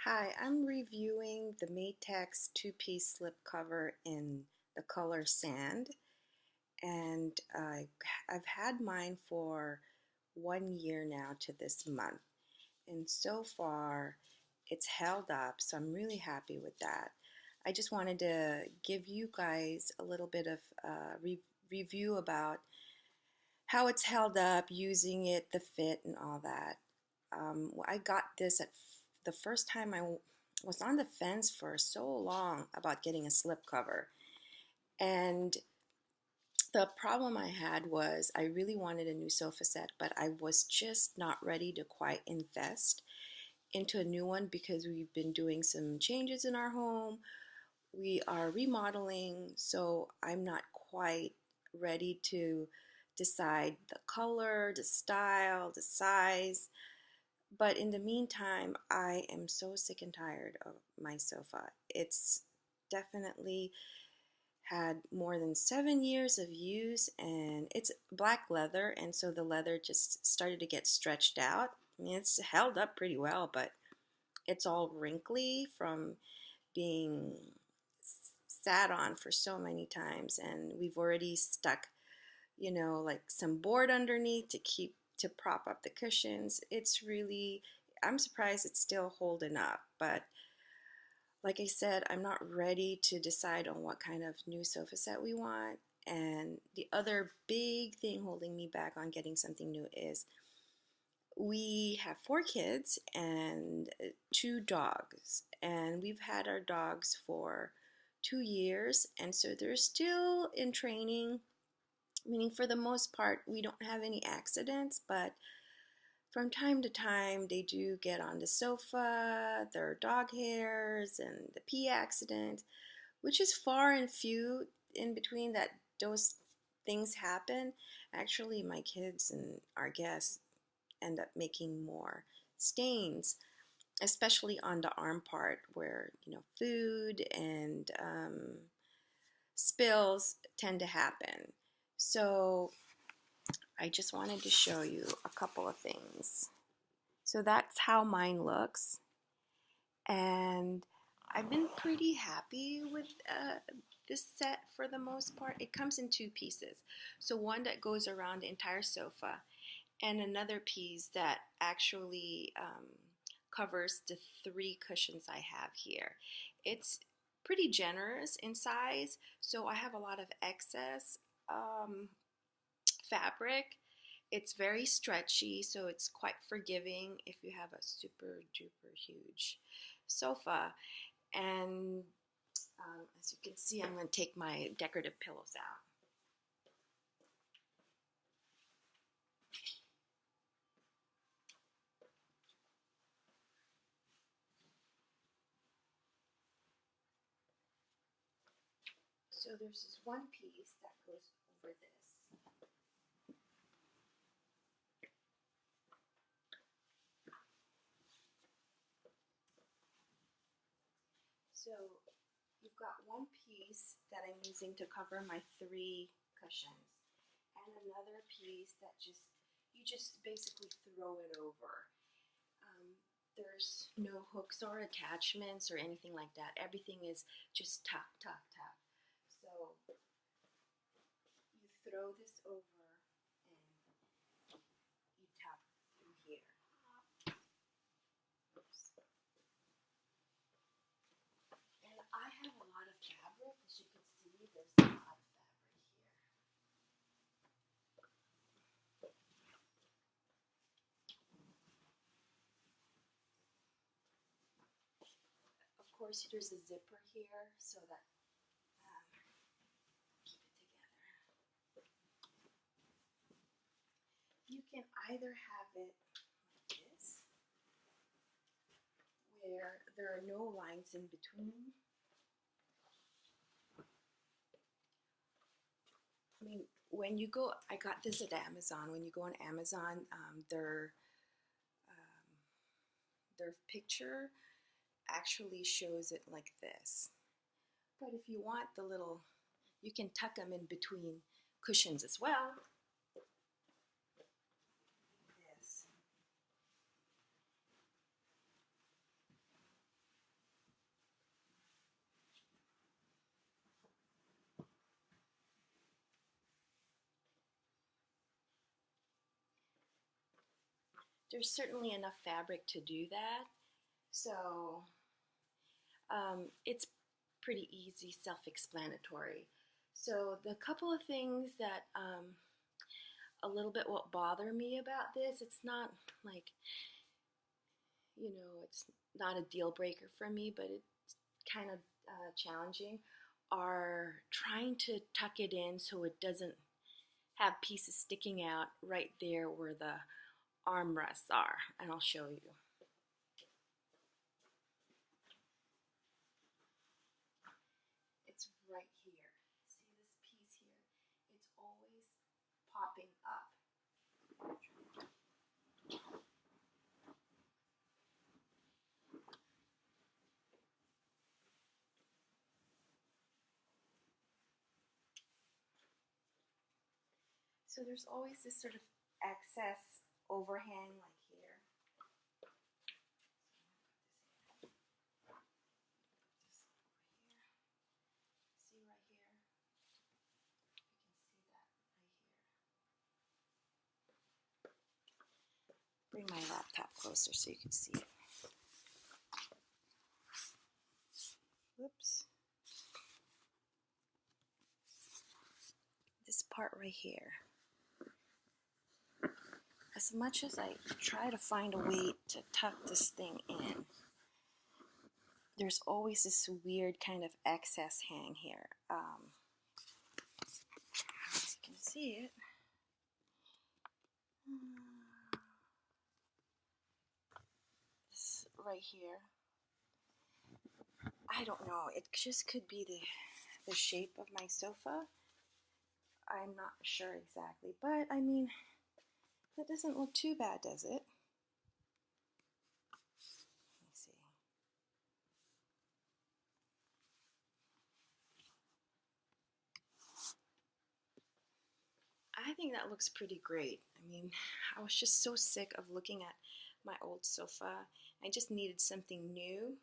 Hi, I'm reviewing the Maytex two-piece slipcover in the color sand, and I've had mine for 1 year now to this month, and so far it's held up, so I'm really happy with that. I just wanted to give you guys a little bit of review about how it's held up, using it, the fit, and all that. I got this at the first time I was on the fence for so long about getting a slipcover. And the problem I had was I really wanted a new sofa set, but I was just not ready to quite invest into a new one because we've been doing some changes in our home. We are remodeling, so I'm not quite ready to decide the color, the style, the size. But in the meantime, I am so sick and tired of my sofa. It's definitely had more than 7 years of use, and it's black leather, and so the leather just started to get stretched out. I mean, it's held up pretty well, but it's all wrinkly from being sat on for so many times, and we've already stuck, like some board underneath to prop up the cushions. It's really, I'm surprised it's still holding up, but like I said, I'm not ready to decide on what kind of new sofa set we want. And the other big thing holding me back on getting something new is we have 4 kids and 2 dogs, and we've had our dogs for 2 years, and so they're still in training, meaning for the most part we don't have any accidents, but from time to time they do get on the sofa, there are dog hairs and the pee accident, which is far and few in between that those things happen. Actually, my kids and our guests end up making more stains, especially on the arm part where food and spills tend to happen. So I just wanted to show you a couple of things. So that's how mine looks, and I've been pretty happy with this set for the most part. It comes in 2 pieces, so one that goes around the entire sofa, and another piece that actually covers the 3 cushions I have here. It's pretty generous in size, so I have a lot of excess fabric. It's very stretchy, so it's quite forgiving if you have a super duper huge sofa. And as you can see, I'm going to take my decorative pillows out. So there's this one piece that goes over this. So you've got one piece that I'm using to cover my 3 cushions, and another piece that you just basically throw it over. There's no hooks or attachments or anything like that. Everything is just tuck, tuck, tuck. So you throw this over and you tuck through here. Oops. And I have a lot of fabric. As you can see, there's a lot of fabric here. Of course, there's a zipper here so that keep it together. You can either have it like this, where there are no lines in between. I mean, when you go, I got this at Amazon. When you go on Amazon, their picture actually shows it like this. But if you want the little, you can tuck them in between cushions as well. This. there's certainly enough fabric to do that. So it's pretty easy, self-explanatory. So the couple of things that a little bit what bother me about this, it's not like, it's not a deal breaker for me, but it's kind of challenging, are trying to tuck it in so it doesn't have pieces sticking out right there where the armrests are, and I'll show you. It's right here. See this piece here? It's always popping up. So there's always this sort of excess overhang like here. See right here? You can see that right here. Bring my laptop closer so you can see it. Whoops. This part right here. As much as I try to find a way to tuck this thing in, there's always this weird kind of excess hang here. You can see it. This right here. I don't know. It just could be the shape of my sofa. I'm not sure exactly, but I mean, that doesn't look too bad, does it? Let me see. I think that looks pretty great. I mean, I was just so sick of looking at my old sofa. I just needed something new.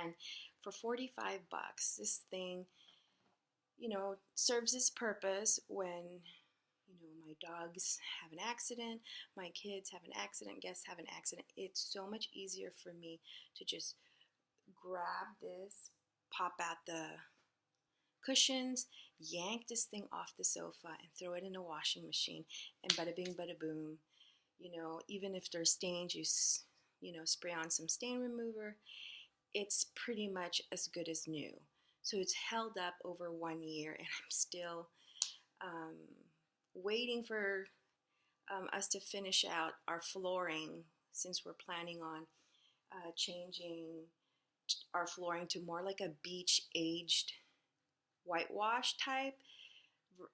And for 45 bucks, this thing, serves its purpose when, my dogs have an accident, my kids have an accident, guests have an accident. It's so much easier for me to just grab this, pop out the cushions, yank this thing off the sofa and throw it in a washing machine, and bada bing, bada boom. Even if there's stains, you spray on some stain remover. It's pretty much as good as new. So it's held up over 1 year, and I'm still waiting for us to finish out our flooring, since we're planning on changing our flooring to more like a beach aged whitewash type,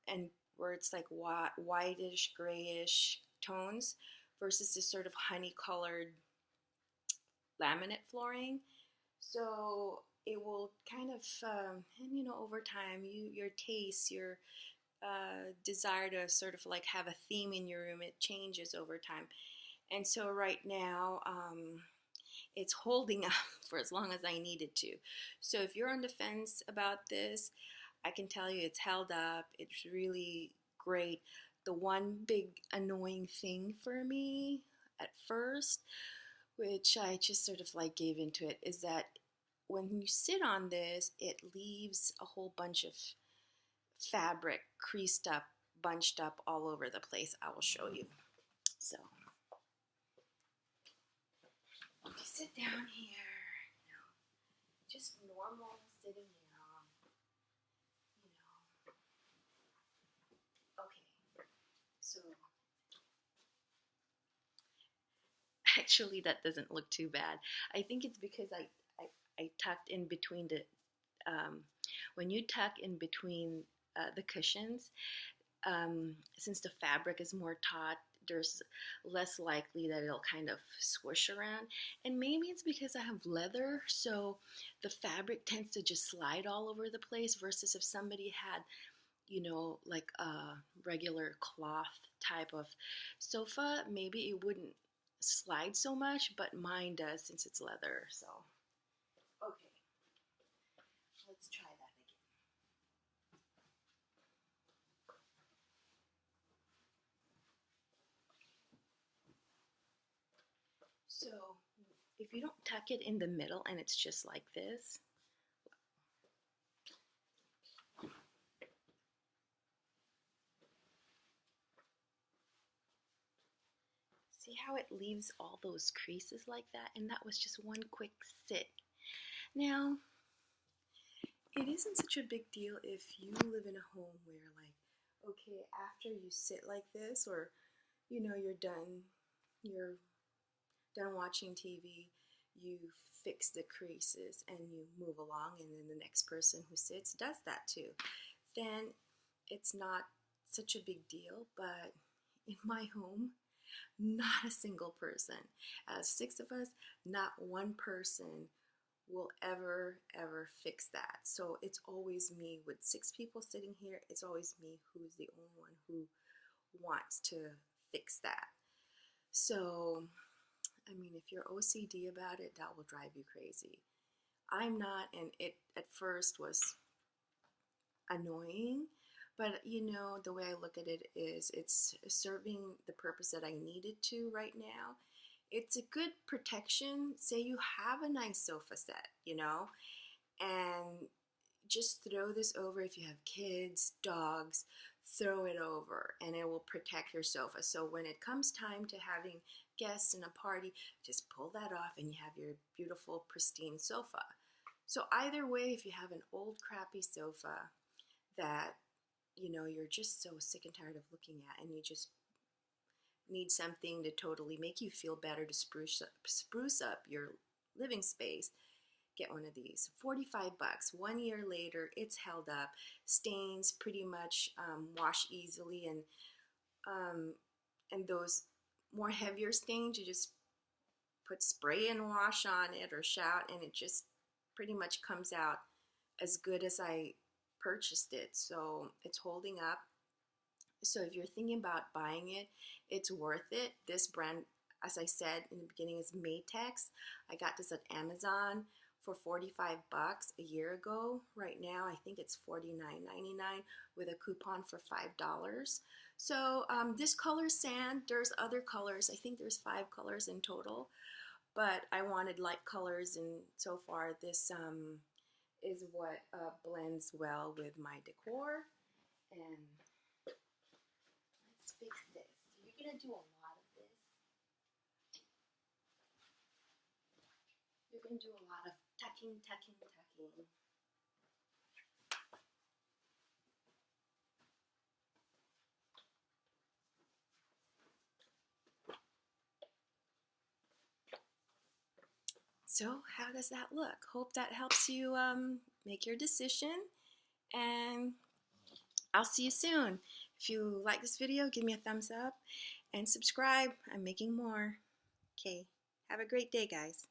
and where it's like whitish grayish tones versus this sort of honey colored laminate flooring. So it will kind of and over time, your taste, your desire to sort of like have a theme in your room, it changes over time. And so right now it's holding up for as long as I needed to. So if you're on the fence about this, I can tell you it's held up. It's really great. The one big annoying thing for me at first, which I just sort of like gave into it, is that when you sit on this, it leaves a whole bunch of fabric creased up, bunched up all over the place. I will show you. So if you sit down here, just normal sitting down, okay. So actually, that doesn't look too bad. I think it's because I tucked in between the, when you tuck in between the cushions, since the fabric is more taut, there's less likely that it'll kind of swoosh around. And maybe it's because I have leather, so the fabric tends to just slide all over the place, versus if somebody had, like a regular cloth type of sofa, maybe it wouldn't slide so much, but mine does since it's leather. So okay, let's try that again. So if you don't tuck it in the middle and it's just like this, see how it leaves all those creases like that? And that was just one quick sit. Now, it isn't such a big deal if you live in a home where, like, okay, after you sit like this, or you're done watching TV, you fix the creases and you move along, and then the next person who sits does that too. Then it's not such a big deal. But in my home, not a single person, as 6 of us, not one person will ever fix that. So it's always me. With 6 people sitting here, it's always me who's the only one who wants to fix that. So I mean, if you're OCD about it, that will drive you crazy. I'm not, and it at first was annoying, but the way I look at it is it's serving the purpose that I needed to right now. It's a good protection. Say you have a nice sofa set, and just throw this over. If you have kids, dogs, throw it over and it will protect your sofa. So when it comes time to having guests in a party, just pull that off and you have your beautiful, pristine sofa. So either way, if you have an old, crappy sofa that you're just so sick and tired of looking at, and you just need something to totally make you feel better, to spruce up your living space, get one of these. 45 bucks. 1 year later, it's held up. Stains pretty much wash easily, and those more heavier stains, you just put spray and wash on it or shout, and it just pretty much comes out as good as I purchased it. So it's holding up. So if you're thinking about buying it, it's worth it. This brand, as I said in the beginning, is Maytex. I got this at Amazon for 45 bucks a year ago. Right now, I think it's $49.99 with a coupon for $5. So this color sand, there's other colors. I think there's 5 colors in total, but I wanted light colors, and so far this is what blends well with my decor. And let's fix this. You're gonna do a lot of this. You're gonna do a lot of tucking. So how does that look? Hope that helps you make your decision, and I'll see you soon. If you like this video, give me a thumbs up and subscribe. I'm making more. Okay, have a great day, guys.